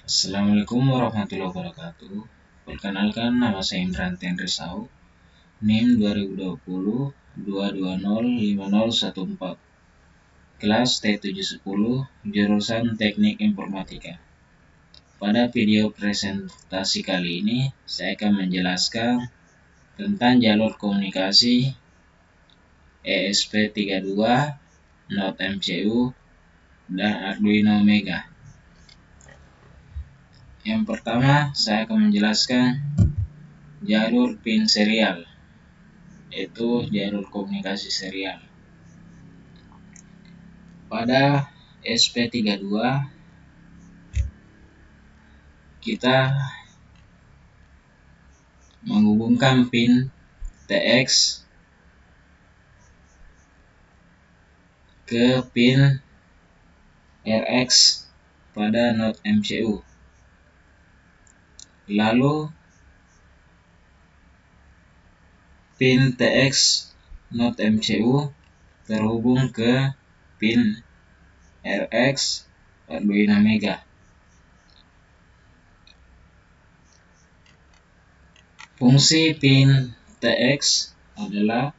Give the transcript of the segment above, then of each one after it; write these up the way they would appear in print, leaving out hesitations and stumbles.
Assalamualaikum warahmatullahi wabarakatuh. Perkenalkan, nama saya Imran Tenrisau, NIM 2020 2205014, kelas T710, jurusan Teknik Informatika. Pada video presentasi kali ini, saya akan menjelaskan tentang jalur komunikasi ESP32, Node MCU, dan Arduino Mega. Yang pertama, saya akan menjelaskan jalur pin serial, yaitu jalur komunikasi serial. Pada ESP32, kita menghubungkan pin TX ke pin RX pada node MCU. Lalu pin TX node MCU terhubung ke pin RX Arduino Mega. Fungsi pin TX adalah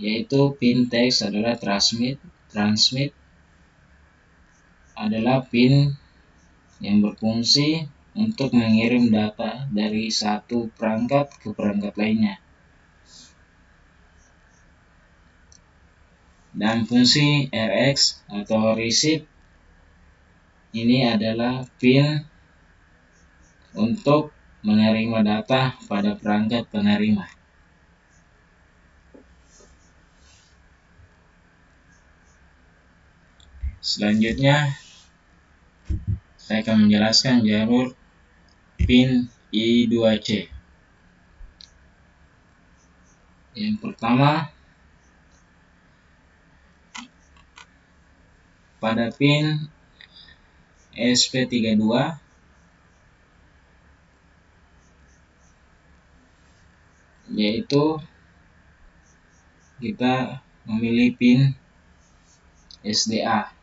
yaitu pin TX adalah transmit adalah pin yang berfungsi untuk mengirim data dari satu perangkat ke perangkat lainnya. Dan fungsi RX atau receive ini adalah pin untuk menerima data pada perangkat penerima. Selanjutnya, saya akan menjelaskan jalur pin I2C. Yang pertama, pada pin ESP32, yaitu kita memilih pin SDA.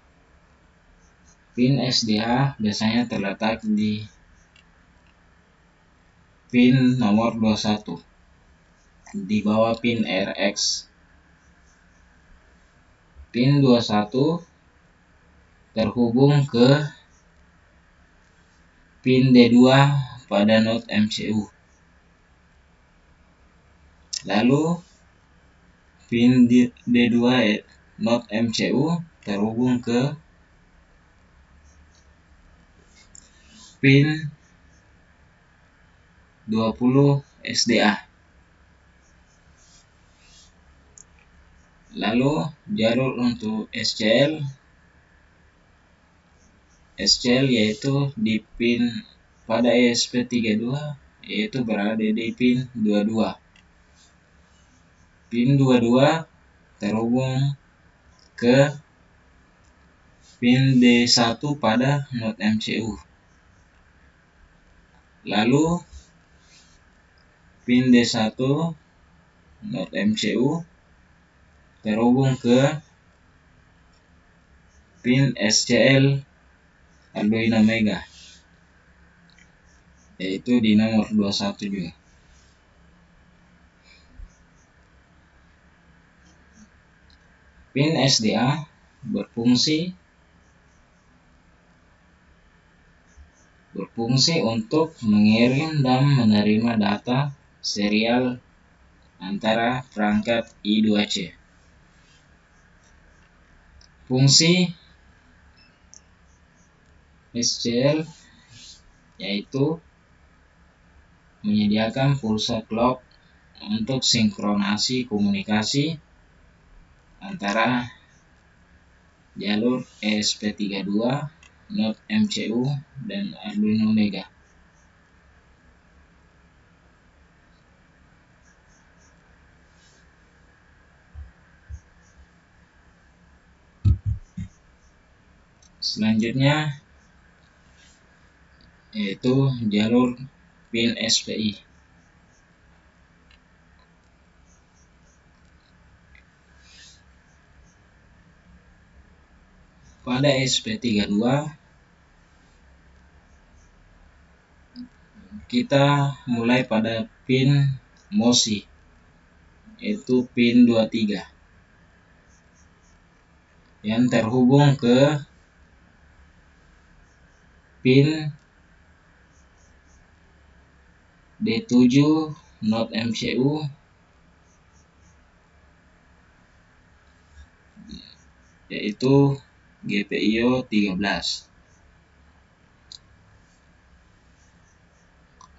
Pin SDA biasanya terletak di pin nomor 21 di bawah pin RX. Pin 21 terhubung ke pin D2 pada node MCU. Lalu pin D2 node MCU terhubung ke pin 20 SDA. Lalu jalur untuk SCL yaitu di pin pada ESP32 yaitu berada di pin 22. Pin 22 terhubung ke pin D1 pada node MCU. Lalu pin D1 node MCU terhubung ke pin SCL Arduino Mega, yaitu di nomor 21 juga. Pin SDA berfungsi untuk mengirim dan menerima data serial antara perangkat I2C. Fungsi SCL yaitu menyediakan pulsa clock untuk sinkronasi komunikasi antara jalur ESP32, node MCU, dan Arduino Mega. Selanjutnya yaitu jalur pin SPI. Pada ESP32 kita mulai pada pin MOSI, yaitu pin 23 yang terhubung ke pin D7 not MCU yaitu GPIO 13.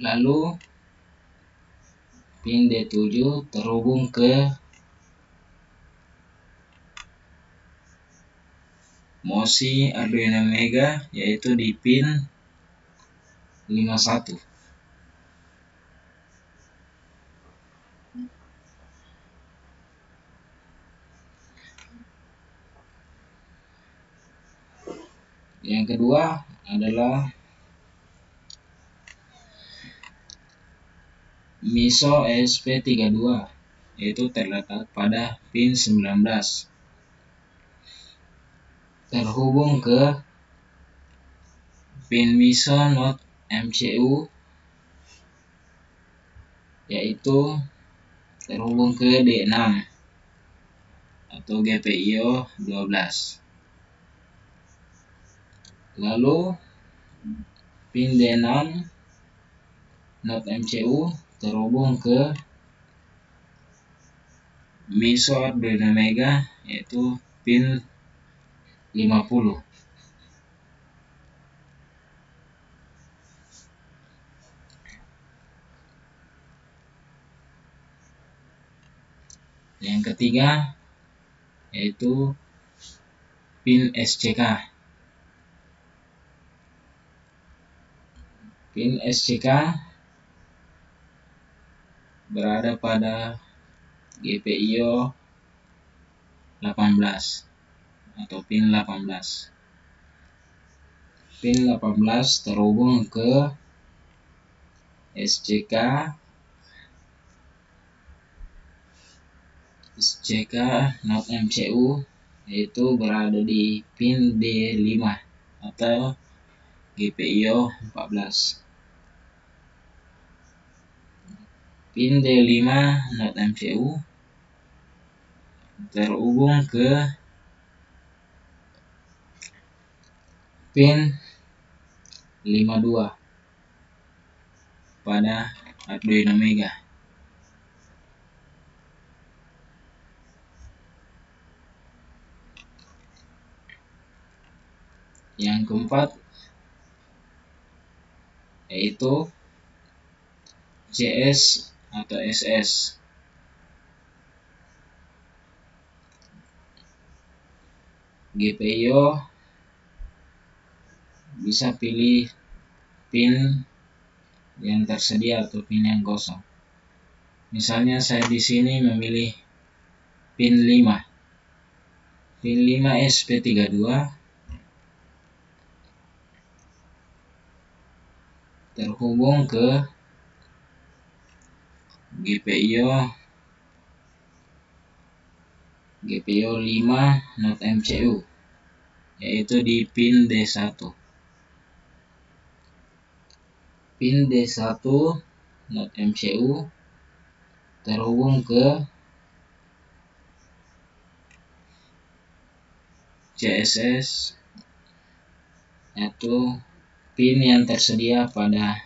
Lalu pin D7 terhubung ke MOSI Arduino Mega yaitu di pin 51. Yang kedua adalah MISO ESP32 yaitu terletak pada pin 19 terhubung ke pin MISO not MCU yaitu terhubung ke D6 atau GPIO 12. Lalu pin D6 not MCU terhubung ke MISO Arduino Mega yaitu pin 50. Yang ketiga yaitu pin SCK. Pin SCK berada pada GPIO 18 atau pin 18. Pin 18 terhubung ke SCK not MCU yaitu berada di pin D5 atau GPIO 14. Pin D5 not MCU terhubung ke pin 52 pada Arduino Mega. Yang keempat yaitu CS atau SS. GPIO bisa pilih pin yang tersedia atau pin yang kosong. Misalnya saya di sini memilih pin 5. Pin 5 SP32 terhubung ke GPIO 5 not MCU yaitu di pin D1. Pin D1 not MCU terhubung ke CSS yaitu pin yang tersedia pada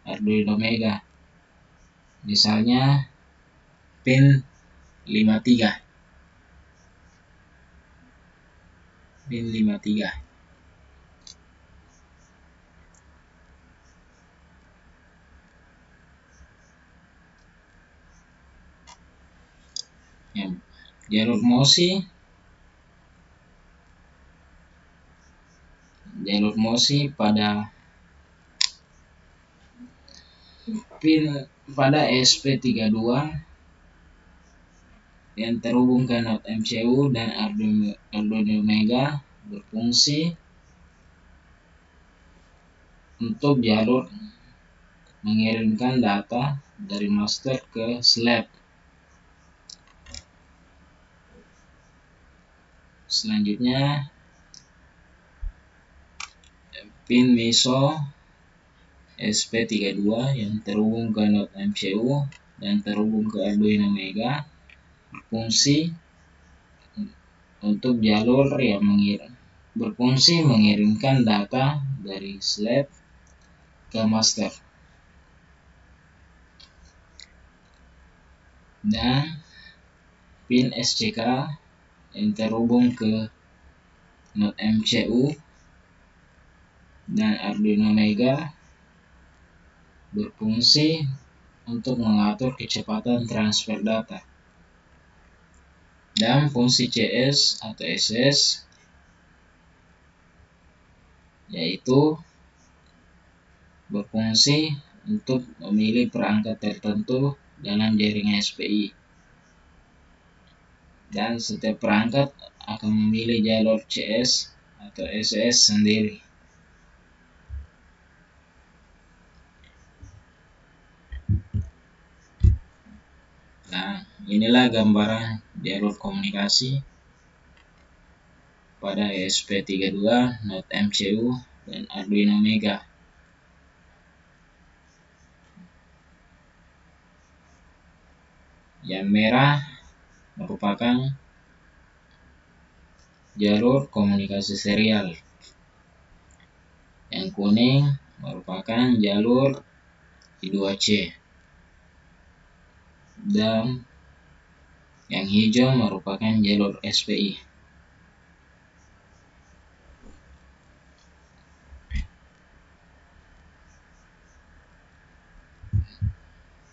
Arduino Mega. Misalnya pin 53. Pin 53. Jalur MOSI pada ESP32 yang terhubung ke not MCU dan Arduino Mega berfungsi untuk jalur mengirimkan data dari master ke slave. Selanjutnya pin MISO ESP32 yang terhubung ke Node MCU dan terhubung ke Arduino Mega berfungsi untuk jalur yang mengirimkan data dari slave ke master, dan pin SCK yang terhubung ke Node MCU dan Arduino Mega berfungsi untuk mengatur kecepatan transfer data, dan fungsi CS atau SS yaitu berfungsi untuk memilih perangkat tertentu dalam jaringan SPI, dan setiap perangkat akan memilih jalur CS atau SS sendiri. Nah, inilah gambaran jalur komunikasi pada ESP32, Node MCU, dan Arduino Mega. Yang merah merupakan jalur komunikasi serial, yang kuning merupakan jalur I2C, dan yang hijau merupakan jalur SPI.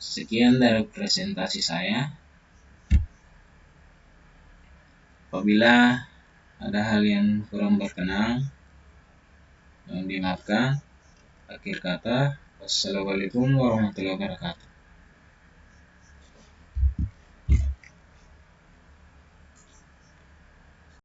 Sekian dari presentasi saya. Apabila ada hal yang kurang berkenan, mohon dimaafkan. Akhir kata, wassalamualaikum warahmatullahi wabarakatuh.